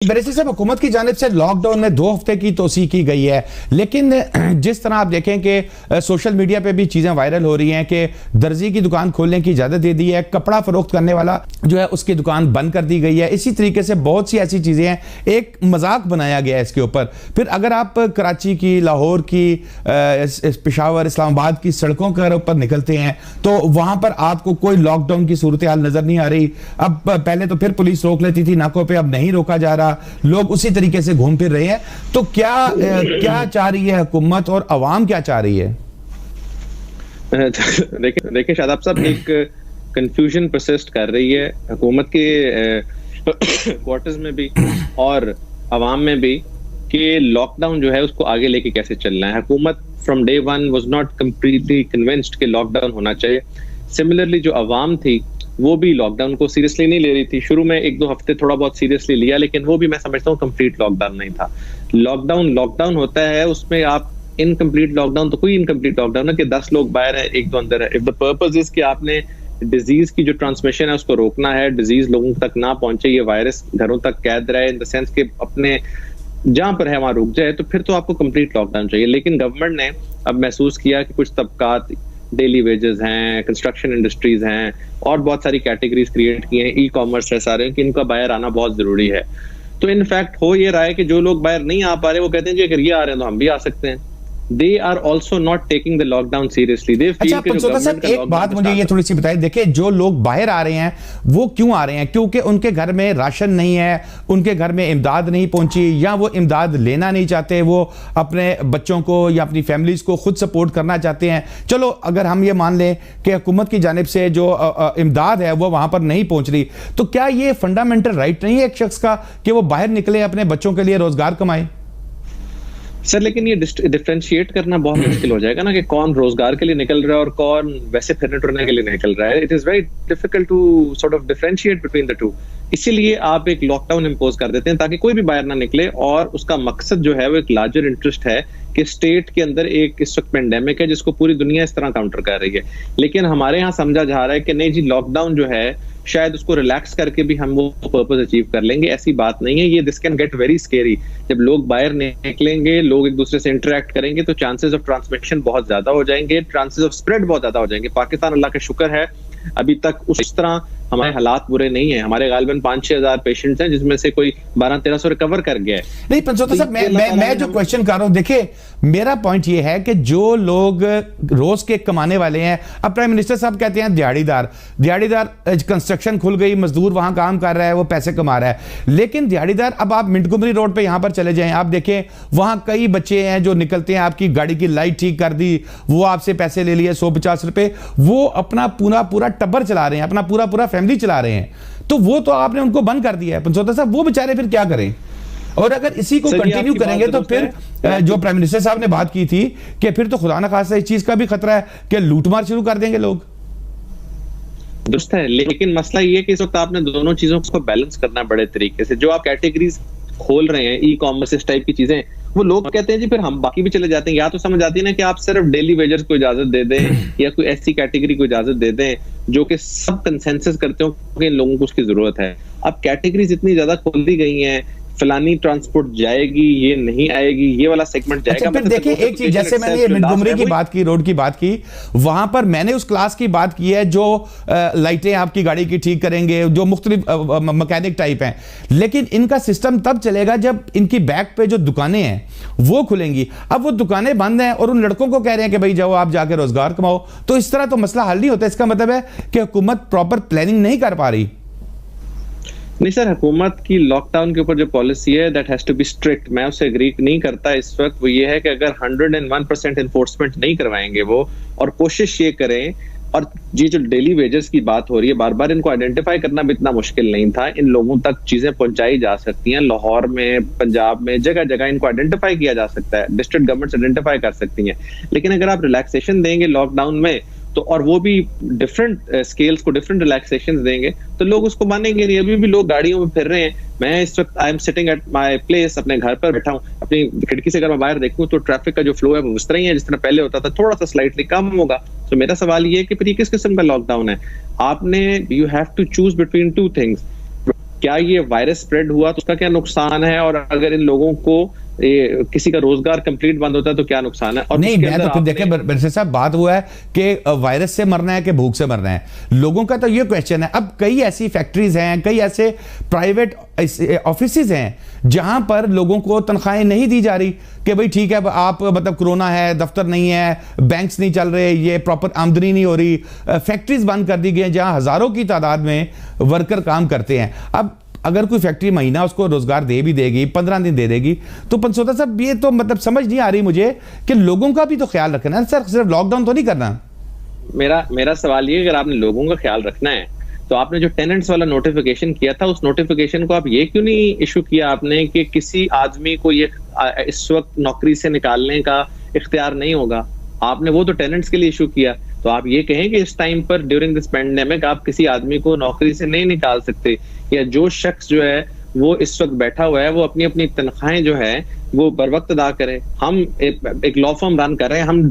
Barrister साहब, हुकूमत की जानिब से लॉकडाउन में 2 हफ्ते की तोसी की गई है, लेकिन जिस तरह आप देखें कि सोशल मीडिया पे भी चीज़ें वायरल हो रही हैं कि दर्जी की दुकान खोलने की इजाज़त दे दी है, कपड़ा फरोख्त करने वाला जो है उसकी दुकान बंद कर दी गई है। इसी तरीके से बहुत सी ऐसी चीज़ें हैं, एक मजाक बनाया गया है इसके ऊपर। फिर अगर आप कराची की, लाहौर की, पेशावर, इस्लामाबाद की सड़कों के ऊपर निकलते हैं तो वहाँ पर आपको कोई लॉकडाउन की सूरत हाल नज़र नहीं आ रही। अब पहले तो फिर पुलिस रोक लेती थी नाकों पर, अब नहीं रोका जा रहा, लोग उसी तरीके से घूम फिर रहे हैं। तो क्या चाह रही है हुकूमत और अवाम क्या चाह रही है? देखिए शादाब साहब, एक कंफ्यूजन परसिस्ट कर रही है हुकूमत के क्वार्टर्स में भी और अवाम में भी कि लॉकडाउन जो है उसको आगे लेके कैसे चलना है। हुकूमत from day one was not completely convinced कि लॉकडाउन होना चाहिए। सिमिलरली जो अवाम थी वो भी लॉकडाउन को सीरियसली नहीं ले रही थी। शुरू में 1-2 हफ्ते थोड़ा बहुत सीरियसली लिया, लेकिन वो भी मैं समझता हूँ कंप्लीट लॉकडाउन नहीं था। लॉकडाउन होता है, उसमें आप इनकम्प्लीट लॉकडाउन तो कोई इनकम्प्लीट लॉकडाउन है कि 10 लोग बाहर है, 1-2 अंदर है। इफ द पर्पस इज कि आपने डिजीज की जो ट्रांसमिशन है उसको रोकना है, डिजीज लोगों तक ना पहुंचे, ये वायरस घरों तक कैद रहे, इन द सेंस के अपने जहां पर है वहां रुक जाए, तो फिर तो आपको कंप्लीट लॉकडाउन चाहिए। लेकिन गवर्नमेंट ने अब महसूस किया कि कुछ तबकात, डेली वेजेस हैं, कंस्ट्रक्शन इंडस्ट्रीज हैं और बहुत सारी कैटेगरीज क्रिएट की हैं, ई कॉमर्स है सारे, कि इनका बाहर आना बहुत जरूरी है। तो इनफैक्ट हो ये रहा है कि जो लोग बाहर नहीं आ पा रहे वो कहते हैं जी अगर ये आ रहे हैं तो हम भी आ सकते हैं। They are also not taking the lockdown seriously. They feel अच्छा पंचोता साहब, एक बात मुझे ये थोड़ी सी बताइए। देखिए, जो लोग बाहर आ रहे हैं वो क्यों आ रहे हैं? क्योंकि उनके घर में राशन नहीं है, उनके घर में इमदाद नहीं पहुंची, या वो इमदाद लेना नहीं चाहते, वो अपने बच्चों को या अपनी फैमिलीज को खुद सपोर्ट करना चाहते हैं। चलो अगर हम ये मान लें कि हुकूमत की जानिब से जो इमदाद है वो वहां पर नहीं पहुंच रही, तो क्या ये फंडामेंटल राइट नहीं है एक शख्स का कि वो बाहर निकले, अपने बच्चों के लिए रोजगार कमाए? सर लेकिन ये डिफरेंशिएट करना बहुत मुश्किल हो जाएगा ना कि कौन रोजगार के लिए निकल रहा है और कौन वैसे फिरने टुरने के लिए निकल रहा है। It is very difficult to sort of differentiate between the two. इसीलिए आप एक लॉकडाउन इंपोज कर देते हैं ताकि कोई भी बाहर ना निकले, और उसका मकसद जो है वो एक लार्जर इंटरेस्ट है कि स्टेट के अंदर एक इस वक्त पेंडेमिक है जिसको पूरी दुनिया इस तरह काउंटर कर रही है। लेकिन हमारे यहाँ समझा जा रहा है कि नहीं जी, लॉकडाउन जो है शायद उसको रिलैक्स करके भी हम वो पर्पस अचीव कर लेंगे। ऐसी बात नहीं है, ये this can get very scary. जब लोग बाहर निकलेंगे, लोग एक दूसरे से इंटरेक्ट करेंगे तो चांसेस ऑफ ट्रांसमिशन बहुत ज्यादा हो जाएंगे, चांसेस ऑफ स्प्रेड बहुत ज्यादा हो जाएंगे। पाकिस्तान अल्लाह का शुक्र है अभी तक उस तरह हमारे हालात बुरे नहीं है। हमारे गालिबन 5-6 हजार पेशेंट्स हैं जिसमें से कोई 1200-1300 रिकवर कर गया है। नहीं पंचोता साहब, मैं जो क्वेश्चन कर रहा हूं, देखिए मेरा पॉइंट ये है कि जो लोग रोज के कमाने वाले हैं, अब प्राइम मिनिस्टर साहब कहते हैं दिहाड़ीदार कंस्ट्रक्शन खुल गई, मजदूर वहां काम कर रहा है, वो पैसे कमा रहा है, लेकिन दिहाड़ीदार, अब आप मिंटगुमरी रोड पे यहां पर चले जाएं, आप देखें वहां कई बच्चे हैं जो निकलते हैं, आपकी गाड़ी की लाइट ठीक कर दी, वो आपसे पैसे ले लिए 150 रुपए, वो अपना पूरा टब्बर चला रहे हैं, अपना पूरा फैमिली चला रहे हैं, तो वो तो आपने उनको बंद कर दिया है। पंचोता साहब, वो बेचारे फिर क्या करें? और अगर इसी को कंटिन्यू करेंगे तो फिर जो प्राइम मिनिस्टर साहब ने बात की थी कि फिर तो खुदा ना खास्ता इस चीज का भी खतरा है कि लूटमार शुरू कर देंगे लोग। दुरुस्त है, लेकिन मसला ये है कि इस वक्त आपने दोनों चीजों को बैलेंस करना बड़े तरीके से। जो आप कैटेगरीज खोल रहे हैं, ई कॉमर्स इस टाइप की चीजें, वो लोग कहते हैं जी फिर हम बाकी भी चले जाते हैं। या तो समझ आती है ना कि आप सिर्फ डेली वेजर्स को इजाजत दे दें या कोई ऐसी कैटेगरी को इजाजत दे दें जो कि सब कंसेंसस करते हो कि इन लोगों को उसकी जरूरत है। अब कैटेगरीज इतनी ज्यादा खोल दी गई हैं, फलानी ट्रांसपोर्ट जाएगी, ये नहीं आएगी, ये वाला सेगमेंट जाएगा। अच्छा, फिर देखिए एक चीज, जैसे मैंने मिंटगुमरी की बात की, रोड की बात की, वहां पर मैंने उस क्लास की बात की है जो लाइटें आपकी गाड़ी की ठीक करेंगे, जो मुख्तलिफ मैकेनिक टाइप हैं, लेकिन इनका सिस्टम तब चलेगा जब इनकी बैक पे जो दुकानें हैं वो खुलेंगी। अब वो दुकानें बंद हैं और उन लड़कों को कह रहे हैं कि भाई जाओ आप जाके रोजगार कमाओ, तो इस तरह तो मसला हल नहीं होता। इसका मतलब है कि हुकूमत प्रॉपर प्लानिंग नहीं कर पा रही। नहीं सर, हुकूमत की लॉकडाउन के ऊपर जो पॉलिसी है that has to be strict, मैं उससे एग्री नहीं करता इस वक्त। वो ये है कि अगर 101% एनफोर्समेंट नहीं करवाएंगे वो, और कोशिश ये करें, और ये जो डेली वेजेस की बात हो रही है बार बार, इनको आइडेंटिफाई करना भी इतना मुश्किल नहीं था। इन लोगों तक चीजें पहुंचाई जा सकती हैं, लाहौर में, पंजाब में, जगह जगह इनको आइडेंटिफाई किया जा सकता है, डिस्ट्रिक्ट गवर्नमेंट्स आइडेंटिफाई कर सकती हैं। लेकिन अगर आप रिलैक्सेशन देंगे लॉकडाउन में तो, और वो भी डिफरेंट स्केल्स को डिफरेंट रिलैक्सेशन देंगे, तो लोग उसको मानेंगे नहीं। अभी भी लोग गाड़ियों में फिर रहे हैं। मैं इस वक्त I am sitting at my place, अपने घर पर बैठा हूँ, अपनी खिड़की से अगर मैं बाहर देखूं तो ट्रैफिक का जो फ्लो है वो उस तरह ही है जिस तरह पहले होता था, थोड़ा सा स्लाइटली कम होगा। तो मेरा सवाल ये है कि फिर ये किस किस्म का लॉकडाउन है? आपने, you have to choose between two things. क्या ये वायरस स्प्रेड हुआ तो उसका क्या नुकसान है, और अगर इन लोगों को किसी का रोजगार कंप्लीट बंद होता है तो क्या नुकसान है। और नहीं, मैं तो फिर देखे बैरिस्टर साहब, बात हुआ है कि वायरस से मरना है कि भूख से मरना है, लोगों का तो ये क्वेश्चन है। अब कई ऐसी फैक्ट्रीज हैं, कई ऐसे प्राइवेट ऑफिसेज हैं जहां पर लोगों को तनख्वाहें नहीं दी जा रही कि भाई ठीक है, आप मतलब कोरोना है, दफ्तर नहीं है, बैंक्स नहीं चल रहे, ये प्रॉपर आमदनी नहीं हो रही, फैक्ट्रीज बंद कर दी गई हैं जहां हजारों की तादाद में वर्कर काम करते हैं। अब अगर कोई फैक्ट्री महीना उसको रोजगार दे भी देगी, 15 दिन दे देगी, तो पंचोता साहब ये तो मतलब समझ नहीं आ रही मुझे कि लोगों का भी तो ख्याल रखना है सर, सिर्फ लॉकडाउन तो नहीं करना। मेरा सवाल ये, अगर आपने लोगों का ख्याल रखना है तो आपने जो टेनेंट्स वाला नोटिफिकेशन किया था, उस नोटिफिकेशन को आप ये क्यों नहीं इशू किया आपने कि किसी आदमी को ये इस वक्त नौकरी से निकालने का इख्तियार नहीं होगा? आपने वो तो टेनेंट्स के लिए इशू किया। तो आप ये कहें कि इस टाइम पर ड्यूरिंग दिस पेंडेमिक आप किसी आदमी को नौकरी से नहीं निकाल सकते, या जो शख्स जो है वो इस वक्त बैठा हुआ है वो अपनी अपनी तनख्वाहें जो है वो बर वक्त अदा करे। हम एक लॉ फर्म रन कर रहे हैं, हम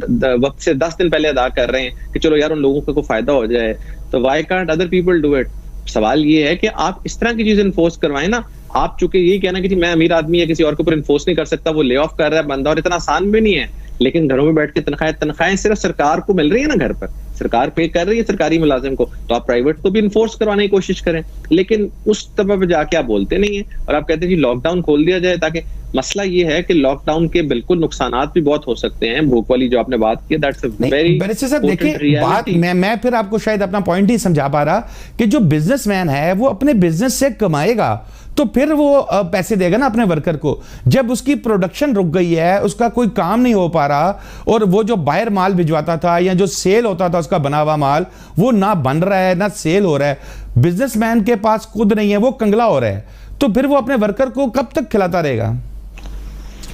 वक्त से 10 दिन पहले अदा कर रहे हैं कि चलो यार उन लोगों को फायदा हो जाए, तो why can't other people do it? सवाल ये है कि आप इस तरह की चीज इन्फोर्स करवाएं ना। आप चूंकि ये कहना कि मैं अमीर आदमी या किसी और के ऊपर इन्फोर्स नहीं कर सकता, वो ले ऑफ कर रहा है बंदा, और इतना आसान भी नहीं है। लेकिन घरों में बैठ के तनख्वाहें सिर्फ सरकार को मिल रही है ना, घर पर सरकार पे कर रही है सरकारी मुलाजिम को, तो आप प्राइवेट को भी इन्फोर्स करवाने की कोशिश करें। लेकिन उस तरह पे जाके आप बोलते नहीं है और आप कहते हैं कि लॉकडाउन खोल दिया जाए, ताकि मसला ये है कि लॉकडाउन के बिल्कुल नुकसानात भी बहुत हो सकते हैं। भूख वाली जो आपने बात की, दैट्स अ वेरी बैरिस्टर साहब देखिए, बात मैं फिर आपको शायद अपना पॉइंट ही समझा पा रहा कि जो बिजनेसमैन है वो अपने बिजनेस से कमाएगा तो फिर वो पैसे देगा ना अपने वर्कर को। जब उसकी प्रोडक्शन रुक गई है, उसका कोई काम नहीं हो पा रहा, और वो जो बाहर माल भिजवाता था या जो सेल होता था उसका बना हुआ माल, वो ना बन रहा है ना सेल हो रहा है, बिजनेसमैन के पास खुद नहीं है, वो कंगला हो रहा है, तो फिर वो अपने वर्कर को कब तक खिलाता रहेगा?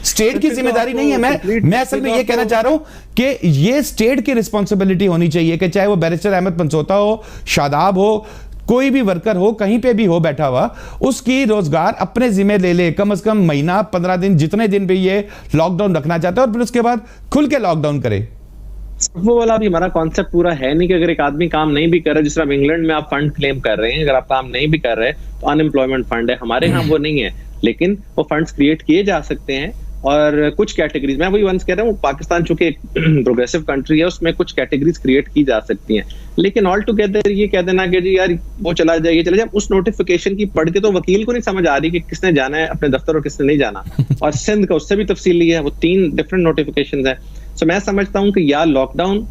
स्टेट की जिम्मेदारी नहीं है। मैं असल में ये कहना चाह रहा हूं कि ये स्टेट की रिस्पॉन्सिबिलिटी होनी चाहिए कि चाहे वो बैरिस्टर अहमद पंचोता हो, शादाब हो, कोई भी वर्कर हो, कहीं पे भी हो बैठा हुआ, उसकी रोजगार अपने जिम्मे ले ले, कम से कम महीना 15 दिन, जितने दिन भी ये लॉकडाउन रखना चाहता है, और फिर उसके बाद खुल के लॉकडाउन करे। वो वाला भी हमारा कॉन्सेप्ट पूरा है नहीं कि अगर एक आदमी काम नहीं भी कर रहा है, जिस तरह इंग्लैंड में आप फंड क्लेम कर रहे हैं, अगर आप काम नहीं भी कर रहे तो अनएम्प्लॉयमेंट फंड है, हमारे यहाँ वो नहीं है, लेकिन वो फंड्स क्रिएट किए जा सकते हैं। और कुछ कैटेगरीज, मैं वही वंस कह रहा हूँ, पाकिस्तान चूंकि एक प्रोग्रेसिव कंट्री है, उसमें कुछ कैटेगरीज क्रिएट की जा सकती हैं, लेकिन ऑल टुगेदर ये कह देना कि जी यार वो चला जाए, ये चला जाए, उस नोटिफिकेशन की पढ़ के तो वकील को नहीं समझ आ रही कि किसने जाना है अपने दफ्तर और किसने नहीं जाना। और सिंध का उससे भी तफसीली है, वो 3 डिफरेंट नोटिफिकेशन है। सो मैं समझता हूँ कि या लॉकडाउन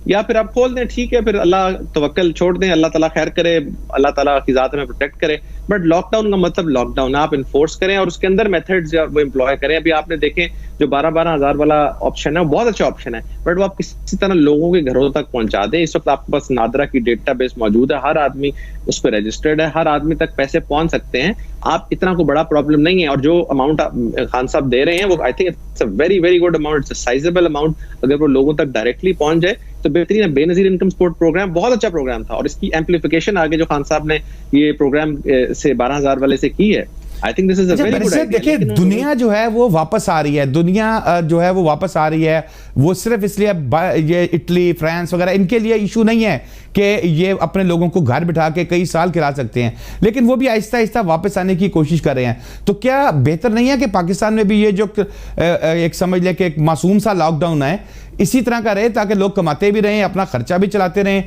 या फिर आप खोल दें, ठीक है, फिर अल्लाह तवक्कल छोड़ दें, अल्लाह ताला खैर करे, अल्लाह ताला की जात में प्रोटेक्ट करे। बट लॉकडाउन का मतलब लॉकडाउन आप इन्फोर्स करें और उसके अंदर मेथड्स वो एम्प्लॉय करें। अभी आपने देखें जो 12-12 हज़ार वाला ऑप्शन है, वो बहुत अच्छा ऑप्शन है, बट वो आप किसी तरह लोगों के घरों तक पहुंचा दें। इस वक्त आपके पास नादरा की डेटाबेस मौजूद है, हर आदमी उस पर रजिस्टर्ड है, हर आदमी तक पैसे पहुंच सकते हैं। आप इतना को बड़ा प्रॉब्लम नहीं है। और जो अमाउंट खान साहब दे रहे हैं वो I think it's a very very good amount, it's a sizeable amount. अगर वो लोगों तक डायरेक्टली पहुंच जाए तो बेहतरीन है। बेनजीर इनकम सपोर्ट प्रोग्राम बहुत अच्छा प्रोग्राम था, और इसकी एम्पलीफिकेशन आगे जो खान साहब ने ये प्रोग्राम से 12,000 वाले से की है, I think this is a very good idea. देखिए, दुनिया जो है वो वापस आ रही है, दुनिया जो है वो वापस आ रही है। वो सिर्फ इसलिए ये इटली, फ्रांस वगैरह इनके लिए इशू नहीं है कि ये अपने लोगों को घर बिठा के कई साल खिला सकते हैं, लेकिन वो भी आहिस्ता आहिस्ता वापस आने की कोशिश कर रहे हैं। तो क्या बेहतर नहीं है कि पाकिस्तान में भी ये जो एक समझ ले कि एक मासूम सा लॉकडाउन है, इसी तरह का रहे, ताकि लोग कमाते भी रहें, अपना खर्चा भी चलाते रहें,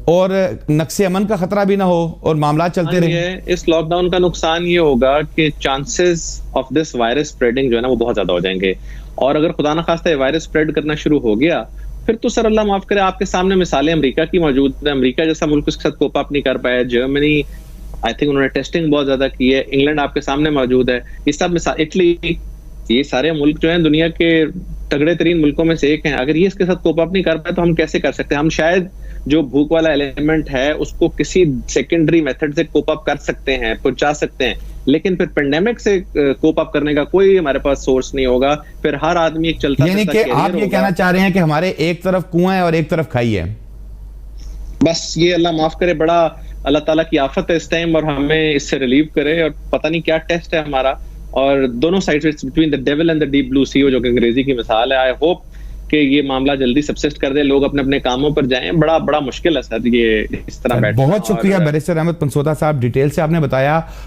और नक्शे अमन का खतरा भी ना हो और मामला चलते रहे। इस लॉकडाउन का नुकसान ये होगा कि chances of this virus spreading जो है ना वो बहुत ज्यादा हो जाएंगे। और अगर खुदा ना खास्ता वायरस स्प्रेड करना शुरू हो गया, फिर तो सर अल्लाह माफ करे, आपके सामने मिसालें अमेरिका की मौजूद है। अमेरिका जैसा मुल्क उसके साथ कोप अप नहीं कर पाया। जर्मनी आई थिंक उन्होंने टेस्टिंग बहुत ज्यादा की है। इंग्लैंड आपके सामने मौजूद है। ये सब मिसाल, इटली, ये सारे मुल्क जो हैं दुनिया के तगड़े तरीन मुल्कों में से एक हैं। अगर ये इसके साथ कोप अप नहीं कर पाए तो हम कैसे कर सकते हैं? हम शायद जो भूख वाला एलिमेंट है उसको किसी सेकेंडरी मेथड से कोप अप कर सकते हैं, पहुंचा सकते हैं, लेकिन फिर पेंडेमिक से कोप अप करने का कोई हमारे पास सोर्स नहीं होगा। फिर हर आदमी एक चलता, यानी कि आप ये कहना चाह रहे हैं कि हमारे एक तरफ कुआं है और एक तरफ खाई है। बस ये अल्लाह माफ करे, बड़ा अल्लाह ताला की आफत है इस टाइम, और हमें इससे रिलीव करे। और पता नहीं क्या टेस्ट है हमारा, और दोनों sides between the devil and the deep blue sea, जो कि अंग्रेजी की मिसाल है। आई होप कि ये मामला जल्दी सबसिस्ट कर दे, लोग अपने अपने कामों पर जाएं। बड़ा मुश्किल है सर ये इस तरह बैठना। बहुत शुक्रिया बैरिस्टर अहमद पंचोता साहब, डिटेल से आपने बताया।